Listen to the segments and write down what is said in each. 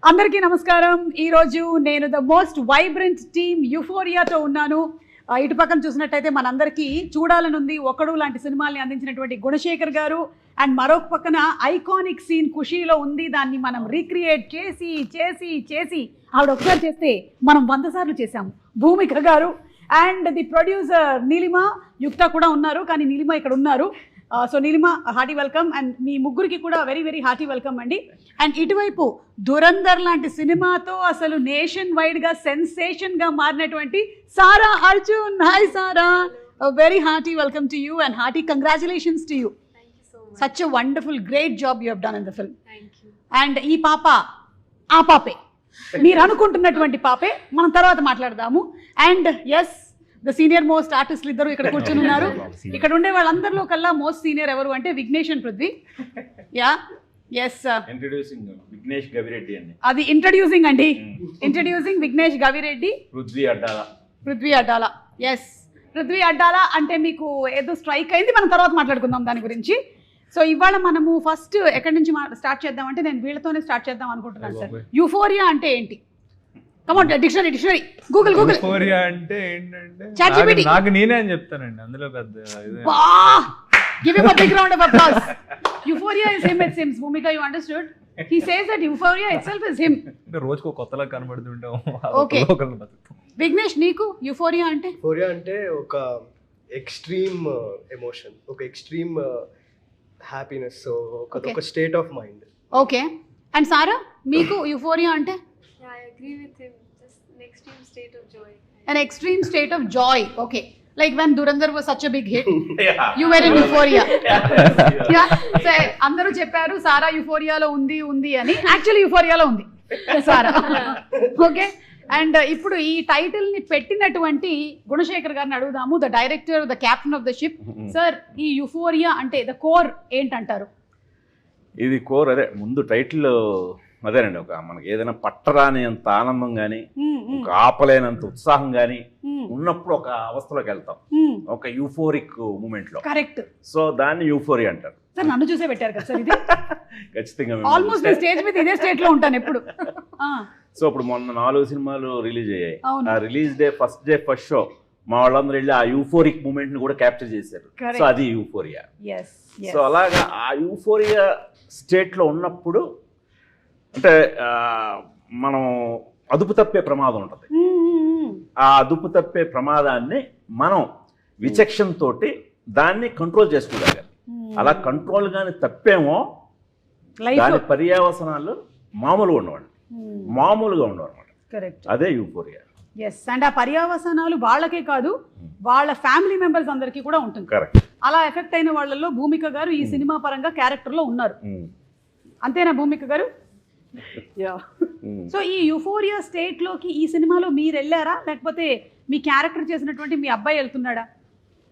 అందరికీ నమస్కారం. ఈరోజు నేను ద మోస్ట్ వైబ్రెంట్ టీమ్ యుఫోరియాతో ఉన్నాను. ఇటు పక్కన చూసినట్టయితే మనందరికీ చూడాలని ఉంది ఒకడు లాంటి సినిమాల్ని అందించినటువంటి గుణశేఖర్ గారు, అండ్ మరొక పక్కన ఐకానిక్ సీన్ ఖుషీలో ఉంది. దాన్ని మనం రీక్రియేట్ చేసి చేసి చేసి ఆవిడ ఒకసారి చేస్తే మనం 100 సార్లు చేశాము. భూమిక గారు అండ్ ది ప్రొడ్యూసర్ నీలిమ, యుక్త కూడా ఉన్నారు, కానీ నీలిమ ఇక్కడ ఉన్నారు. So Neelima, hearty welcome. And మీ ముగ్గురికి కూడా వెరీ వెరీ హార్టీ వెల్కమ్ అండి. అండ్ ఇటువైపు దురందర్ లాంటి సినిమాతో అసలు నేషన్ వైడ్గా సెన్సేషన్గా మారినటువంటి Sara Arjun. Hi Sara, very hearty welcome to you and hearty congratulations to you. Such a wonderful great job you have done in the film. And ఈ పాప ఆ పాపే, మీరు అనుకుంటున్నటువంటి పాపే. మనం తర్వాత మాట్లాడదాము. And yes, the senior most ఆర్టిస్టులు ఇద్దరు ఇక్కడ కూర్చొని ఉన్నారు. ఇక్కడ ఉండే వాళ్ళందరిలో కల్లా మోస్ట్ సీనియర్ ఎవరు అంటే Vignesh and Prithvi. Yeah yes, introducing Vignesh Gavireddy అండి. అది ఇంట్రడ్యూసింగ్ అండి. ఇంట్రడ్యూసింగ్ విఘ్నేష్ గవిరెడ్డి, పృథ్వీ అడ్డాల. ఎస్, పృథ్వీ అడ్డాల అంటే మీకు ఏదో స్ట్రైక్ అయింది. మనం తర్వాత మాట్లాడుకుందాం దాని గురించి. సో ఇవాళ మనము ఫస్ట్ ఎక్కడి నుంచి స్టార్ట్ చేద్దాం అంటే, నేను వీళ్ళతోనే స్టార్ట్ చేద్దాం అనుకుంటున్నాను సార్. యూఫోరియా అంటే ఏంటి? కమాన్, డిక్షనరీ గూగుల్. యూఫోరియా అంటే ఏంటంటే నాకు నేనే అని చెప్తానండి, అందులో పెద్ద give him a big round of applause. Euphoria is him, it seems. Bhumika, you understood? He says that euphoria itself is him. అంటే రోజుకో కొత్తలా కనబడుతుంటాం. ఓకే, విఘ్నేష్ నీకు యూఫోరియా అంటే? యూఫోరియా అంటే ఒక ఎక్స్ట్రీమ్ ఎమోషన్, ఒక ఎక్స్ట్రీమ్ హ్యాపీనెస్, ఒక state of mind. Okay. And Sara, మీకు euphoria అంటే? Yeah, I agree with him. Just an extreme state of joy. An extreme state of joy. Okay. Like when Durandar was such a big hit, you were in euphoria. Yeah. So అందరూ చెప్పారు సారా యూఫోరియాలో ఉంది అని. Actually యూఫోరియాలో ఉంది సారా. Okay. And ఇప్పుడు ఈ title ని పెట్టినటువంటి గుణశేఖర్ గారిని అడుగుదాము, the director, the captain of the ship. Sir, ఈ యూఫోరియా అంటే ద కోర్ ఏంటంటారు? ఇది కోర్ అదే, ముందు టైటిల్ అదేనండి. ఒక మనకి ఏదైనా పట్టరాని అంత ఆనందం కానీ, ఒక ఆపలేనంత ఉత్సాహం కానీ ఉన్నప్పుడు ఒక అవస్థలోకి వెళ్తాం, ఒక యూఫోరిక్ మూమెంట్ లో. కరెక్ట్. సో దాన్ని యూఫోరియా అంటారు. సార్, నన్ను చూసే పెట్టారు కదా సార్ ఇది. ఖచ్చితంగా ఆల్మోస్ట్ స్టేజ్ మీద ఇదే స్టేట్ లో ఉంటాను ఎప్పుడు. సో ఇప్పుడు మొన్న 4 సినిమాలు రిలీజ్ అయ్యాయి. ఆ రిలీజ్ డే ఫస్ట్ షో మా వాళ్ళందరూ వెళ్ళి ఆ యూఫోరిక్ మూమెంట్ ని కూడా క్యాప్చర్ చేశారు. సో అది యూఫోరియా. సో అలాగా ఆ యూఫోరియా స్టేట్ లో ఉన్నప్పుడు అంటే మనం అదుపు తప్పే ప్రమాదం ఉంటుంది. ఆ అదుపు తప్పే ప్రమాదాన్ని మనం విచక్షణ తోటి దాన్ని కంట్రోల్ చేసుకోగలగాలి. అలా కంట్రోల్ కానీ తప్పేమో దాని పర్యవసనాలు మామూలుగా ఉండవు అనమాట. అదే యూఫోరియా. ఎస్, అండ్ ఆ పర్యవసనాలు వాళ్ళకే కాదు, వాళ్ళ ఫ్యామిలీ మెంబర్స్ అందరికీ కూడా ఉంటుంది. కరెక్ట్. అలా ఎఫెక్ట్ అయిన వాళ్ళలో భూమిక గారు ఈ సినిమా పరంగా క్యారెక్టర్ లో ఉన్నారు. అంతేనా భూమిక గారు? సో ఈ యూఫోరియా స్టేట్ లోకి ఈ సినిమాలో మీరు వెళ్ళారా, లేకపోతే మీ క్యారెక్టర్ చేసినటువంటి మీ అబ్బాయి వెళ్తున్నాడా?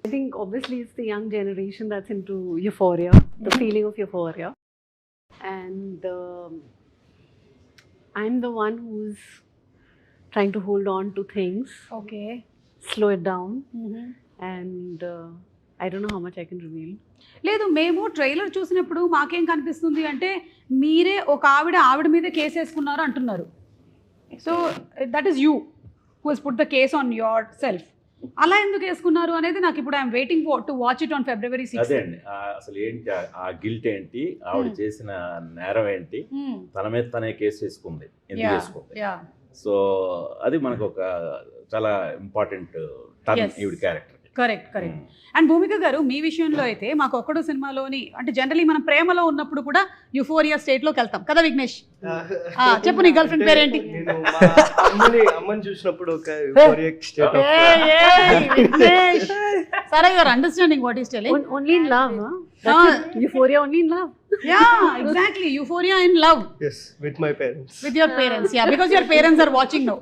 I think obviously it's the young generation that's into euphoria, the feeling of euphoria. And I'm the one who's trying to hold on to things. Okay. Slow it down. And I don't know how much I can reveal. లేదు, మేము trailer చూసినప్పుడు మాకేం కనిపిస్తుంది అంటే మీరే ఒక ఆవిడ మీద కేసు వేసుకున్నారు అంటున్నారు. So that is you who has put the case on your self. అలా ఎందుకు వేసుకున్నారు అనేది నాకు ఇప్పుడు I'm waiting for to watch it on February 6. అదే అండి, అసలు ఏంటి ఆ గిల్ట్ ఏంటి, ఆవిడ చేసిన నేరం ఏంటి, తన మీద తనే కేసు వేసుకుంది, ఎందుకు వేసుకుంది. సో అది మనకు ఒక చాలా ఇంపార్టెంట్ టర్న్ ఈవిడ క్యారెక్టర్. కరెక్ట్. అండ్ భూమిక గారు, మీ విషయంలో అయితే మాకు ఒక్కడు సినిమాలోని అంటే జనరలీ మనం ప్రేమలో ఉన్నప్పుడు కూడా యూఫోరియా స్టేట్ లోకి వెళ్తాం కదా విఘ్నేష్? చెప్పు, నీ గర్ల్ ఫ్రెండ్ పేరేంటి? అమ్మని చూసినప్పుడు ఒక euphoric state of Vignesh. Sara, you are understanding what he's telling? Only in love, huh? That's it. Euphoria only in love. Yeah, exactly. Euphoria in love. Yes, with my parents. With your parents, yeah, because your parents are watching now.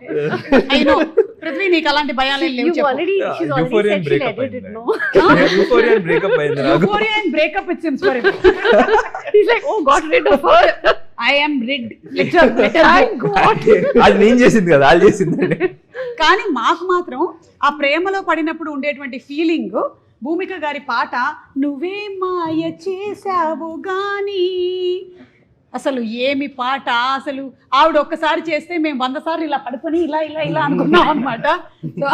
I know. Prithvi, నీకు అలాంటి భయాలు లేవు చెప్పు. She's already said she'll edit it, no? Euphoria breakup అయింది నాకు. Euphoria and breakup it seems for him. He's like, oh, got rid of her. I am rid. Literally. Thank God. అది నేను చేసింది కదా, వాళ్ళు చేసిందండి. కానీ మాకు మాత్రం ఆ ప్రేమలో పడినప్పుడు ఉండేటువంటి ఫీలింగ్, భూమిక గారి పాట నువ్వే మాయ చేసావు గాని అసలు ఏమి పాట, అసలు ఆవిడ ఒక్కసారి చేస్తే మేము 100 సార్లు ఇలా పడుకొని ఇలా ఇలా ఇలా అనుకున్నాం అనమాట. సో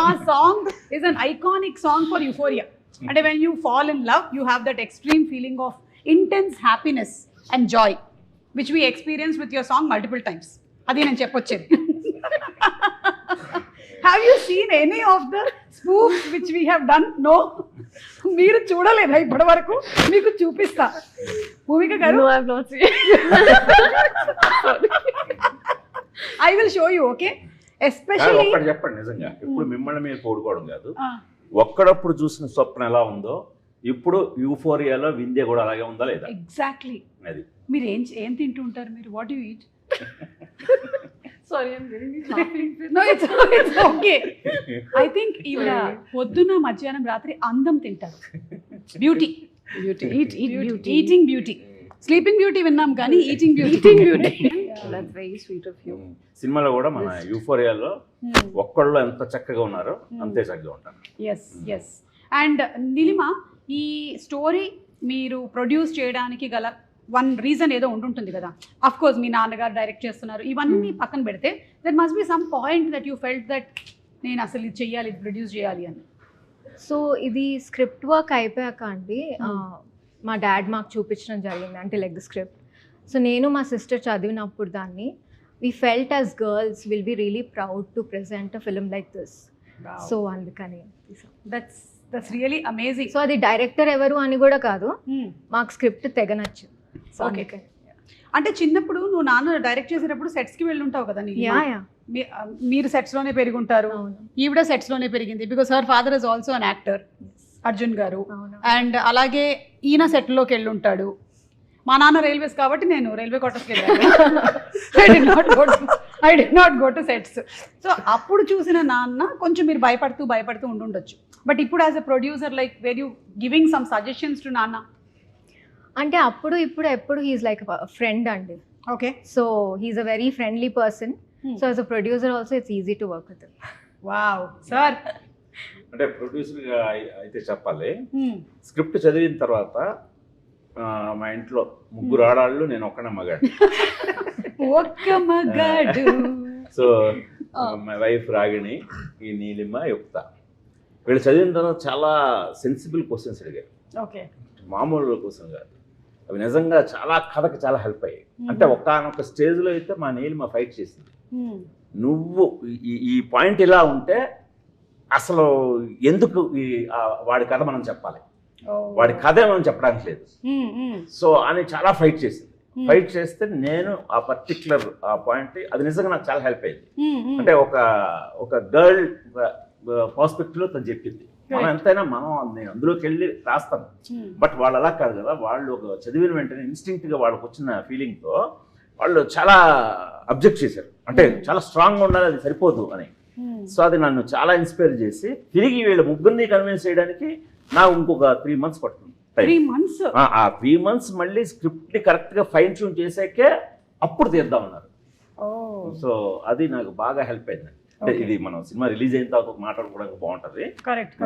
ఆ song is an iconic song for euphoria. అంటే when you fall in love you have that extreme feeling of intense happiness and joy which we experience with your song multiple times. అది నేను చెప్పొచ్చేది. Have you seen any of the spoof which we have done? No, మీరు చూడలేదా ఇప్పటి వరకు? మీకు చూపిస్తా. భూమిక గారు, No, I've not seen. I will show you. Okay, especially ఒక్కటి చెప్పండి, నిజంగా ఇప్పుడు మిమ్మల్ని మీరు కోడుకోవడం కాదు, ఒక్కడప్పుడు చూసిన స్వప్న ఎలా ఉందో ఇప్పుడు యూఫోరియాలో వింధ్య కూడా అలాగే ఉందా లేదా? ఎగ్జాక్ట్లీ. అది మీరు ఏం తింటూ ఉంటారు? మీరు what you eat? Sorry, I'm getting laughing. No, it's okay. I think ఈవిడ పొద్దున మధ్యాహ్నం రాత్రి అందం తింటారు. Beauty, eating beauty. Sleeping beauty విన్నాం కానీ eating beauty. That's very sweet of you. సినిమాలో కూడా మన యూఫోరియాలో ఒక్కళ్ళు ఎంత చక్కగా ఉన్నారో అంతే చక్కగా ఉంటారు. Yes yes. అండ్ నీలిమ, ఈ స్టోరీ మీరు ప్రొడ్యూస్ చేయడానికి గల వన్ రీజన్ ఏదో ఉంటుంటుంది కదా. అఫ్ కోర్స్ మీ నాన్నగారు డైరెక్ట్ చేస్తున్నారు, ఇవన్నీ పక్కన పెడితే that must be some point that you felt that నేను అసలు ఇది చెయ్యాలి, ఇది ప్రొడ్యూస్ చేయాలి అని. సో ఇది స్క్రిప్ట్ వర్క్ అయిపోయాక అండి మా డాడ్ మాకు చూపించడం జరిగింది, అంటే లైక్ ద స్క్రిప్ట్. సో నేను మా సిస్టర్ చదివినప్పుడు దాన్ని we felt as girls will be really proud to present a film like this. So అందుకని దట్స్ రియలీ అమేజింగ్. సో అది డైరెక్టర్ ఎవరు అని కూడా కాదు, మాకు స్క్రిప్ట్ తెగ నచ్చింది. ఓకే. అంటే చిన్నప్పుడు నువ్వు నాన్న డైరెక్ట్ చేసేటప్పుడు సెట్స్కి వెళ్ళి ఉంటావు కదా నీలిమ? యా. మీరు సెట్స్లోనే పెరుగుంటారు, అవును. ఈవిడ సెట్స్లోనే పెరిగింది. Because her father is also an actor, Arjun గారు. అవును. అండ్ అలాగే ఈయన సెట్లోకి వెళ్ళి ఉంటాడు. మా నాన్న రైల్వేస్ కాబట్టి నేను రైల్వే క్వార్టర్స్కి వెళ్ళాను. I did not go to sets. So అప్పుడు చూసిన నాన్న కొంచెం మీరు భయపడుతూ ఉండుండొచ్చు. బట్ ఇప్పుడు as a producer like where you giving some suggestions to నాన్న? అంటే అప్పుడు ఇప్పుడు ఎప్పుడు హీఈస్ లైక్ ఫ్రెండ్ అండి. Okay. So he's a very friendly person. So as a producer also it's easy to work with. Wow sir. అంటే ప్రొడ్యూసర్గా అయితే చెప్పాలి, స్క్రిప్ట్ చదివిన తర్వాత మా ఇంట్లో 3 ఆడాళ్ళు, నేను ఒక్కనే మగాడు. ఒక్క మగాడు. సో మై వైఫ్ రాగిణి, ఈ నీలిమ, యుక్త, వీళ్ళు చదివిన తర్వాత చాలా సెన్సిబుల్ క్వశ్చన్స్ అడిగారు. ఓకే. మామూలు క్వశ్చన్ కాదు, అవి నిజంగా చాలా కథకి చాలా హెల్ప్ అయ్యాయి. అంటే ఒక్కనొక స్టేజ్లో అయితే మా నీలిమ ఫైట్ చేసింది, నువ్వు ఈ పాయింట్ ఇలా ఉంటే అసలు ఎందుకు వాడి కథ మనం చెప్పాలి, వాడి కథే మనం చెప్పడానికి లేదు. సో అని చాలా ఫైట్ చేసింది. ఫైట్ చేస్తే నేను ఆ పర్టిక్యులర్ ఆ పాయింట్, అది నిజంగా నాకు చాలా హెల్ప్ అయింది. అంటే ఒక గర్ల్ పర్స్పెక్టివ్లో తను చెప్పింది. మనం ఎంతైనా నేను అందులోకి వెళ్ళి రాస్తాను, బట్ వాళ్ళు అలా కాదు కదా. వాళ్ళు ఒక చదివిన వెంటనే ఇన్స్టింక్ట్గా వాళ్ళకి వచ్చిన ఫీలింగ్తో వాళ్ళు చాలా అబ్జెక్ట్ చేశారు. అంటే చాలా స్ట్రాంగ్గా ఉండాలి, అది సరిపోదు అని. సో అది నన్ను చాలా ఇన్స్పైర్ చేసి తిరిగి వీళ్ళ ముగ్గురిని కన్విన్స్ చేయడానికి నాకు ఇంకొక 3 months పడుతుంది. 3 months? ఆ 3 months మళ్ళీ స్క్రిప్ట్ని కరెక్ట్గా ఫైన్ ట్యూన్ చేసాకే అప్పుడు తీద్దామన్నారు. సో అది నాకు బాగా హెల్ప్ అయింది. అంటే ఇది మనం సినిమా రిలీజ్ అయిన తర్వాత మాట్లాడుకోవడానికి బాగుంటుంది. కరెక్ట్.